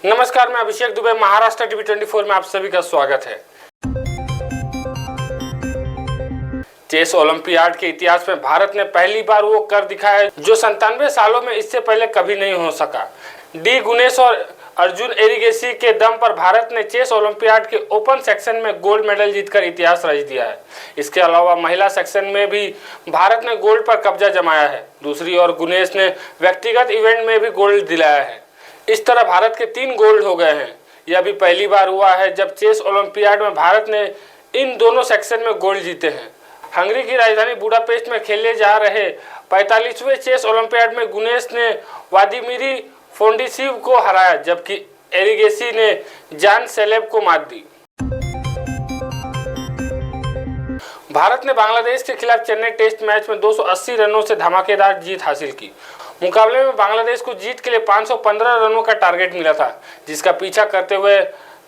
नमस्कार, मैं अभिषेक दुबे, महाराष्ट्र टीवी 24 में आप सभी का स्वागत है। चेस ओलंपियाड के इतिहास में भारत ने पहली बार वो कर दिखाया जो 97 सालों में इससे पहले कभी नहीं हो सका। डी गुनेश और अर्जुन एरिगेसी के दम पर भारत ने चेस ओलंपियाड के ओपन सेक्शन में गोल्ड मेडल जीतकर इतिहास रच दिया है। इसके अलावा महिला सेक्शन में भी भारत ने गोल्ड पर कब्जा जमाया है। दूसरी ओर गुनेश ने व्यक्तिगत इवेंट में भी गोल्ड दिलाया है। इस तरह भारत के 3 गोल्ड हो गए हैं। यह भी पहली बार हुआ है जब चेस ओलंपियाड में भारत ने इन दोनों सेक्शन में गोल्ड जीते हैं। हंगरी की राजधानी बुडापेस्ट में खेले जा रहे 45वें चेस ओलंपियाड में गुनेश ने व्लादिमीर फोंडिसीव को हराया, जबकि एरिगेसी ने जान सेलेब को मात दी। भारत ने बांग्लादेश के खिलाफ चेन्नई टेस्ट मैच में 280 रनों से धमाकेदार जीत हासिल की। मुकाबले में बांग्लादेश को जीत के लिए 515 रनों का टारगेट मिला था, जिसका पीछा करते हुए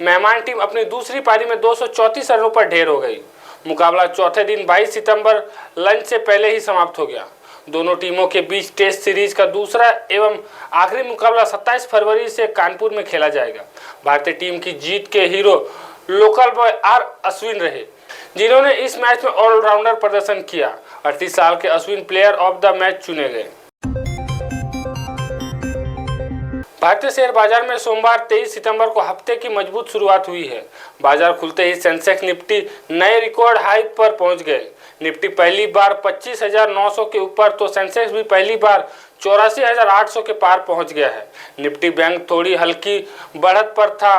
मेहमान टीम अपनी दूसरी पारी में 234 रनों पर ढेर हो गई। मुकाबला चौथे दिन 22 सितंबर लंच से पहले ही समाप्त हो गया। दोनों टीमों के बीच टेस्ट सीरीज का दूसरा एवं आखिरी मुकाबला 27 फरवरी से कानपुर में खेला जाएगा। भारतीय टीम की जीत के hero local boy R Ashwin रहे, जिन्होंने इस मैच में ऑलराउंडर प्रदर्शन किया। 38 साल के Ashwin player of the match चुने गए। भारतीय शेयर बाजार में सोमवार 23 सितंबर को हफ्ते की मजबूत शुरुआत हुई है। बाजार खुलते ही सेंसेक्स निफ्टी नए रिकॉर्ड हाई पर पहुंच गए। निफ्टी पहली बार 25,900 के ऊपर तो सेंसेक्स भी पहली बार 84,800 के पार पहुंच गया है। निफ्टी बैंक थोड़ी हल्की बढ़त पर था।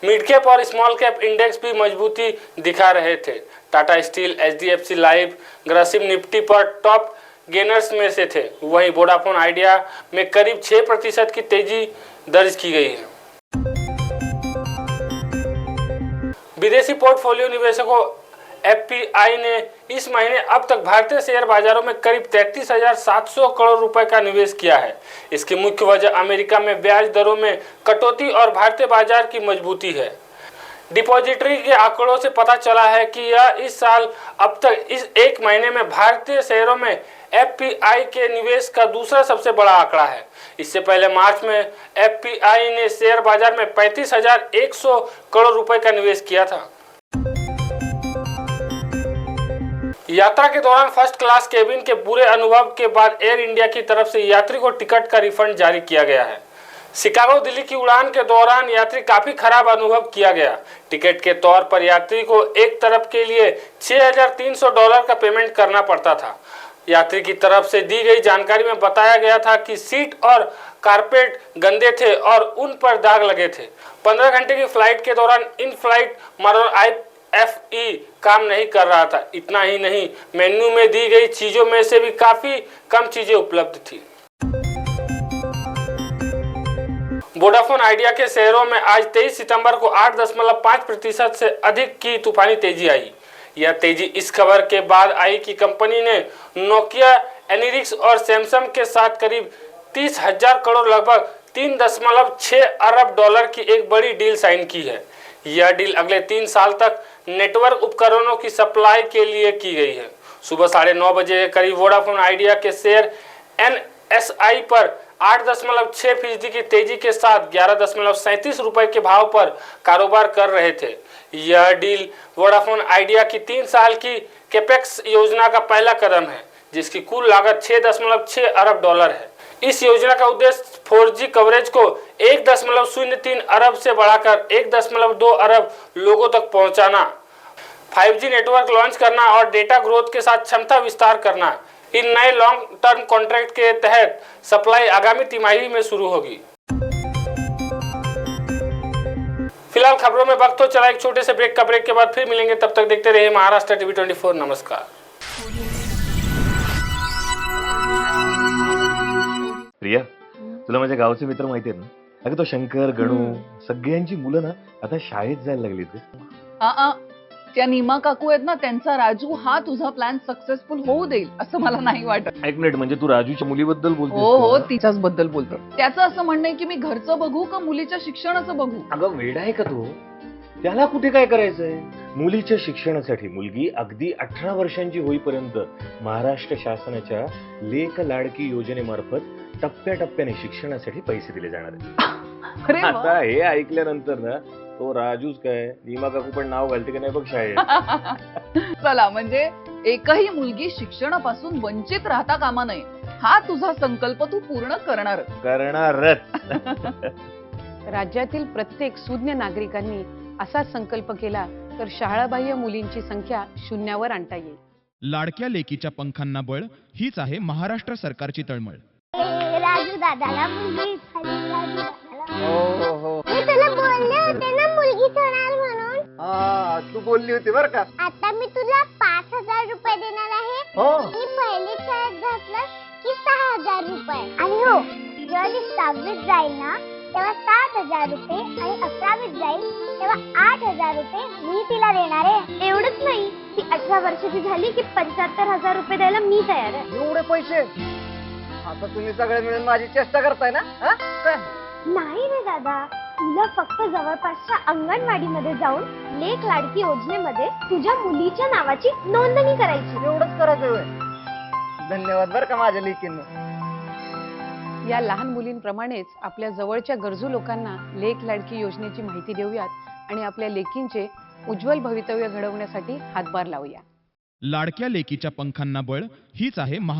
मिड कैप और स्मॉल कैप इंडेक्स भी मजबूती दिखा रहे थे। Tata steel, HDFC life, Grasim Nifty पर टॉप गेनर्स में से थे। वहीं वोडाफोन आइडिया में करीब 6% की तेजी दर्ज की गई है। विदेशी पोर्टफोलियो निवेशकों एफपीआई ने इस महीने अब तक भारतीय शेयर बाजारों में करीब 33,700 करोड़ रुपए का निवेश किया है। इसकी मुख्य वजह अमेरिका में ब्याज दरों में कटौती और भारतीय बाजार की मजबूती है। डिपॉजिटरी के आंकड़ों से पता चला है कि यह इस साल अब तक इस एक महीने में भारतीय शेयरों में एफपीआई के निवेश का दूसरा सबसे बड़ा आंकड़ा है। इससे पहले मार्च में एफपीआई ने शेयर बाजार में 35,100 करोड़ रुपए का निवेश किया था। यात्रा के दौरान फर्स्ट क्लास केबिन के बुरे अनुभव के बाद एयर इंडिया की तरफ से यात्री को टिकट का रिफंड जारी किया गया है। शिकागो दिल्ली की उड़ान के दौरान यात्री काफी खराब अनुभव किया गया। टिकट के तौर पर यात्री को एक तरफ के लिए $6,300 का पेमेंट करना पड़ता था। यात्री की तरफ से दी गई जानकारी में बताया गया था कि सीट और कारपेट गंदे थे और उन पर दाग लगे थे। 15 घंटे की फ्लाइट के दौरान इन फ्लाइट मॉडल IFE काम नहीं कर रहा था। इतना ही नहीं, मेन्यू में दी गई चीजों में से भी काफी कम चीजें उपलब्ध थी। वोडाफोन आइडिया के शेयरों में आज 23 सितंबर को 8.5% से अधिक की तूफानी तेजी आई। यह तेजी इस खबर के बाद आई कि कंपनी ने नोकिया, एनिरिक्स और सैमसंग के साथ करीब 30,000 करोड़ लगभग $3.6 अरब की एक बड़ी डील साइन की है। यह डील अगले 3 साल तक नेटवर्क उपकरणों की सप्लाई के लिए की गई है। सुबह 9:30 बजे के करीब वोडाफोन आइडिया के शेयर NSI पर 8.6% की तेजी के साथ 11.37 रुपए के भाव पर कारोबार कर रहे थे। यह डील वोडाफोन आइडिया की 3 साल की कैपेक्स योजना का पहला कदम है, जिसकी कुल लागत $6.6 अरब है। इस योजना का उद्देश्य 4G कवरेज को 1.03 अरब से बढ़ाकर 1.2 अरब लोगों तक पहुंचाना, 5G नेटवर्क लॉन्च करना और डेटा ग्रोथ के साथ क्षमता विस्तार करना। इन नए लॉन्ग टर्म कॉन्ट्रैक्ट के तहत सप्लाई आगामी तिमाही में शुरू होगी। फिलहाल खबरों में वक्त हो चला एक छोटे से ब्रेक का। ब्रेक के बाद फिर मिलेंगे, तब तक देखते रहिए महाराष्ट्र टीवी 24। नमस्कार। प्रिया, तुला माझ्या गावचे मित्र माहिती आहेत ना? अगं तो शंकर, गणू सगळ्यांची मुलं ना आता शाळेत जायला लागलीत। त्या नीमा काकू आहेत ना, त्यांचा राजू हा तुझा प्लॅन सक्सेसफुल होऊ देईल असं मला नाही वाटत। एक मिनिट, म्हणजे तू राजूच्या मुलीबद्दल बोलतोस? हो, तिच्याच बद्दल बोलतो। त्याचं असं म्हणणं आहे की मी घरचं बघू का मुलीच्या शिक्षणाचं बघू? अगं वेडा आहे का तू? त्याला कुठे काय करायचंय? मुलीच्या शिक्षणासाठी मुलगी अगदी 18 वर्षांची होईपर्यंत महाराष्ट्र शासनाच्या लेक लाडकी योजनेमार्फत टप्प्याटप्प्याने शिक्षणासाठी पैसे दिले जाणार आहेत. अरे वा. आता हे ऐकल्यानंतर ना तो राजूच काय नीमा काकू पण नाव घालते की नाही बघ शाळेत. चला, म्हणजे एकही मुलगी शिक्षणापासून वंचित राहता कामा नये, हा तुझा संकल्प तू पूर्ण करणारच. राज्यातील प्रत्येक सुज्ञ नागरिकांनी असा संकल्प केला तर शाळाबाह्य मुलींची संख्या शून्यावर आणता येईल. लाडक्या लेकीच्या पंखांना बळ हीच आहे महाराष्ट्र सरकारची तळमळ. राजू दादाला मुलगी झाली, राजू दादाला. हो. मी तुला बोलले होते ना मुलगी होणार म्हणून. हा तू बोलली होती बर का. आता मी तुला 5,000 रुपये देणार आहे. हो मी पहिली शाळेत घातलं की 6,000 रुपये. आणि हो, जेव्हा ती 6वीत जाईल ना तेव्हा 7,000 रुपये आणि 11वीत जाईल तेव्हा 8,000 रुपये मी तिला देणार आहे. एवढंच नाही, ती 18 वर्षाची झाली की 75,000 रुपये द्यायला मी तयार आहे. एवढे पैसे आता तुम्ही सगळे मिळून माझी चेष्टा करताय ना? हा? काय? नाही रे दादा, तुला फक्त जवळपासच्या अंगणवाडीमध्ये जाऊन लेक लाडकी योजनेमध्ये तुझ्या मुलीच्या नावाची नोंदणी करायची. एवढंच करायचं होय. धन्यवाद बर का माझ्या लेकींना. या लहान मुलींप्रमाणेच आपल्या जवळच्या गरजू लोकांना लेक लाडकी योजनेची माहिती देऊयात आणि आपल्या लेकींचे उज्ज्वल भवितव्य घडवण्यासाठी हातभार लावूया. लाडक्या लेकीच्या पंखांना बळ हीच आहे